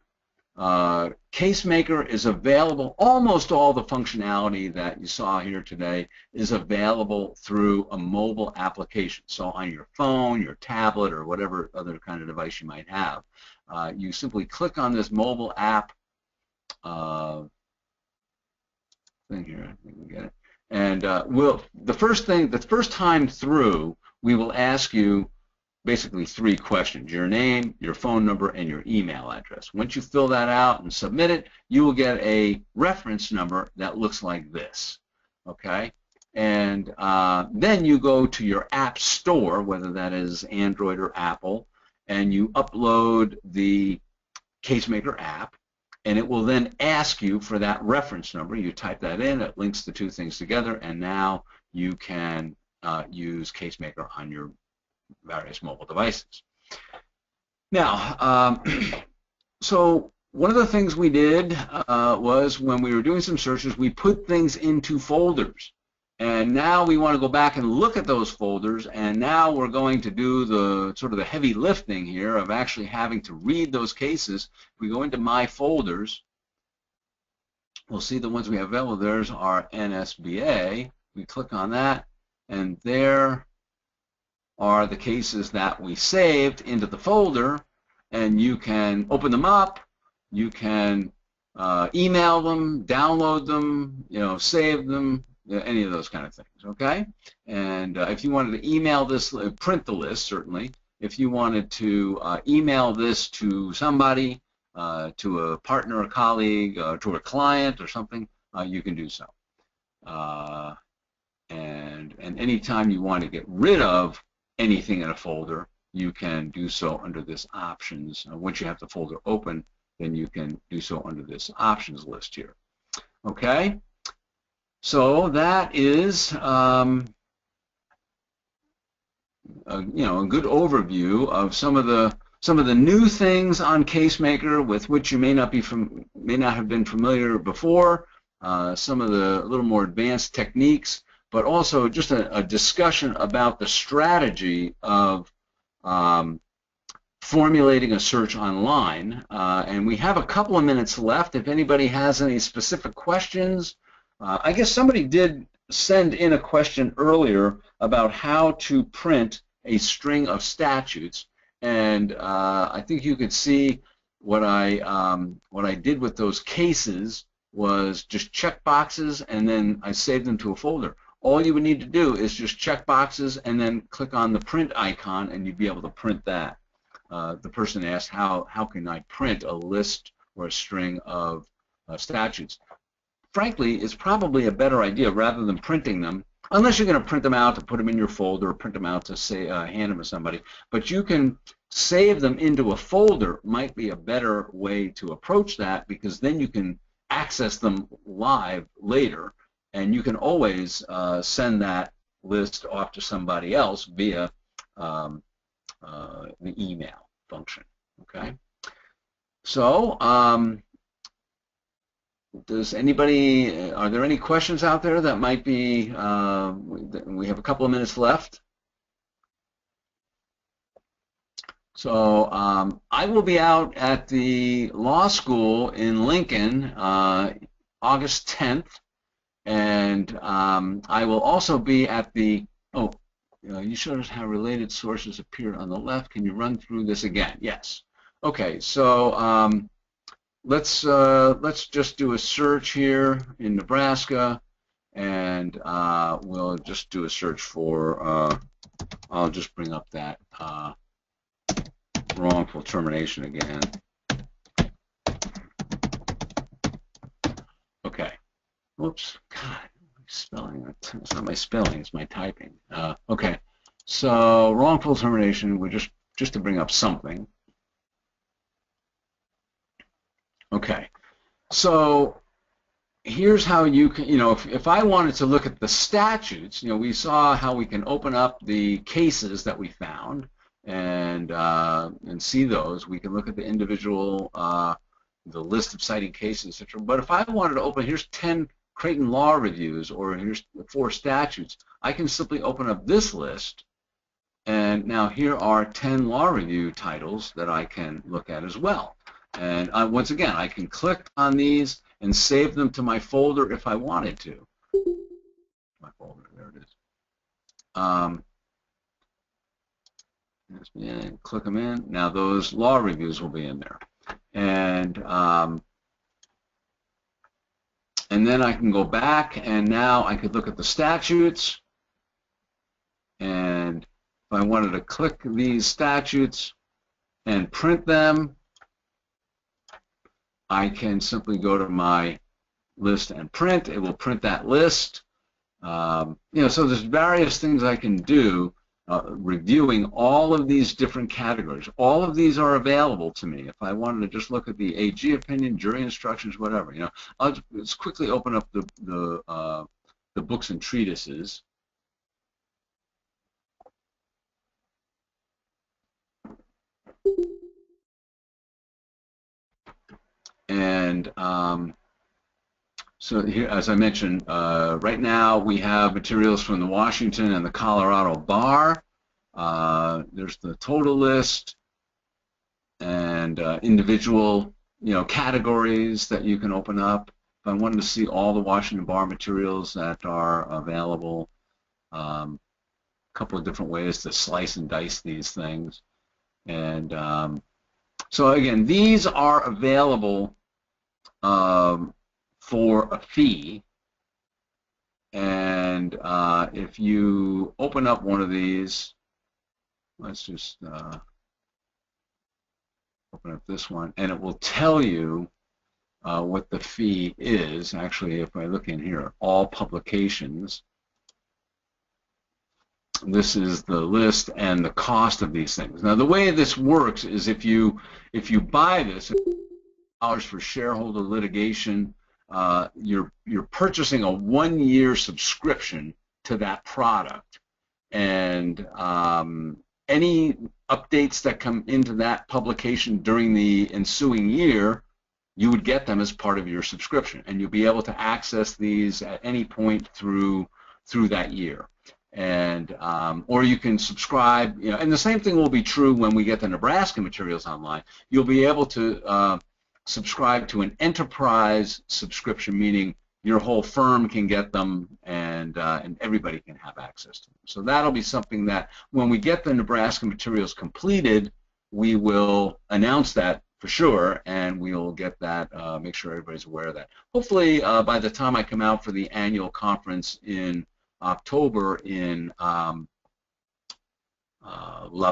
Casemaker is available, almost all the functionality that you saw here today is available through a mobile application. So on your phone, your tablet, or whatever other kind of device you might have, you simply click on this mobile app thing here. I think we get it. And the first time through, we will ask you basically three questions: your name, your phone number, and your email address. Once you fill that out and submit it, you will get a reference number that looks like this. Okay? And then you go to your app store, whether that is Android or Apple, and you upload the Casemaker app, and it will then ask you for that reference number. You type that in, it links the two things together, and now you can use Casemaker on your various mobile devices. Now, so one of the things we did was when we were doing some searches, we put things into folders. And now we want to go back and look at those folders, and now we're going to do the sort of the heavy lifting here of actually having to read those cases. If we go into My Folders, we'll see the ones we have available. There's our NSBA. We click on that, and there are the cases that we saved into the folder, and you can open them up. You can email them, download them, save them, any of those kind of things, okay? And if you wanted to email this, print the list, certainly. If you wanted to email this to somebody, to a partner, a colleague, to a client or something, you can do so. And anytime you want to get rid of anything in a folder, you can do so under this options. Once you have the folder open, then you can do so under this options list here. Okay? So that is a good overview of some of the new things on Casemaker with which you may not have been familiar before. Some of the little more advanced techniques, but also just a discussion about the strategy of formulating a search online. And we have a couple of minutes left. If anybody has any specific questions, I guess somebody did send in a question earlier about how to print a string of statutes, and I think you could see what I did with those cases was just check boxes, and then I saved them to a folder. All you would need to do is just check boxes and then click on the print icon, and you'd be able to print that. The person asked, how can I print a list or a string of statutes? Frankly, it's probably a better idea rather than printing them, unless you're going to print them out to put them in your folder or print them out to say hand them to somebody. But you can save them into a folder. Might be a better way to approach that, because then you can access them live later, and you can always send that list off to somebody else via the email function. Okay. So does anybody, are there any questions out there that might be, we have a couple of minutes left. So I will be out at the law school in Lincoln August 10th, and I will also be at the, you showed us how related sources appear on the left. Can you run through this again? Yes. Okay, so let's just do a search here in Nebraska, and we'll just do a search for, I'll just bring up that wrongful termination again. Okay. Whoops. God, spelling. It's not my spelling, it's my typing. Okay. So wrongful termination, we're just to bring up something. Okay. So here's how you can, if I wanted to look at the statutes, we saw how we can open up the cases that we found and see those. We can look at the individual, the list of citing cases, etc. But if I wanted to open, here's 10 Creighton Law Reviews, or here's 4 statutes, I can simply open up this list, and now here are 10 law review titles that I can look at as well. And once again, I can click on these and save them to my folder if I wanted to. My folder, there it is. Click them in. Now those law reviews will be in there. And then I can go back, and now I could look at the statutes. And if I wanted to click these statutes and print them, I can simply go to my list and print. It will print that list. So there's various things I can do reviewing all of these different categories. All of these are available to me. If I wanted to just look at the AG opinion, jury instructions, whatever, I'll just quickly open up the books and treatises. And so here, as I mentioned, right now we have materials from the Washington and the Colorado bar. There's the total list and individual, categories that you can open up. If I wanted to see all the Washington bar materials that are available, a couple of different ways to slice and dice these things. And so again, these are available for a fee. And if you open up one of these, let's just open up this one, and it will tell you what the fee is. Actually, if I look in here, all publications, this is the list and the cost of these things. Now, the way this works is if you buy this, $1 for shareholder litigation, you're purchasing a 1-year subscription to that product, and any updates that come into that publication during the ensuing year, you would get them as part of your subscription, and you'll be able to access these at any point through that year. And or you can subscribe, and the same thing will be true when we get the Nebraska materials online. You'll be able to subscribe to an enterprise subscription, meaning your whole firm can get them, and everybody can have access to them. So that'll be something that when we get the Nebraska materials completed, we will announce that for sure, and we'll get that, make sure everybody's aware of that. Hopefully by the time I come out for the annual conference in October in La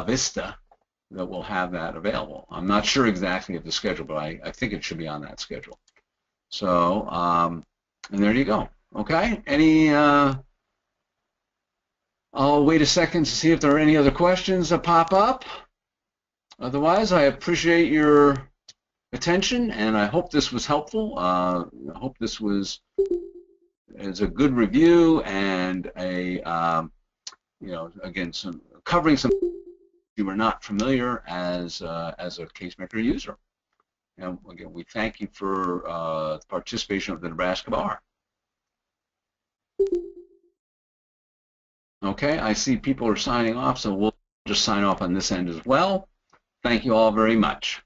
Vista, that we'll have that available. I'm not sure exactly of the schedule, but I think it should be on that schedule. So, and there you go. Okay. I'll wait a second to see if there are any other questions that pop up. Otherwise, I appreciate your attention, and I hope this was helpful. I hope this was a good review and again, covering some you are not familiar as a Casemaker user. And again, we thank you for the participation of the Nebraska Bar. Okay, I see people are signing off, so we'll just sign off on this end as well. Thank you all very much.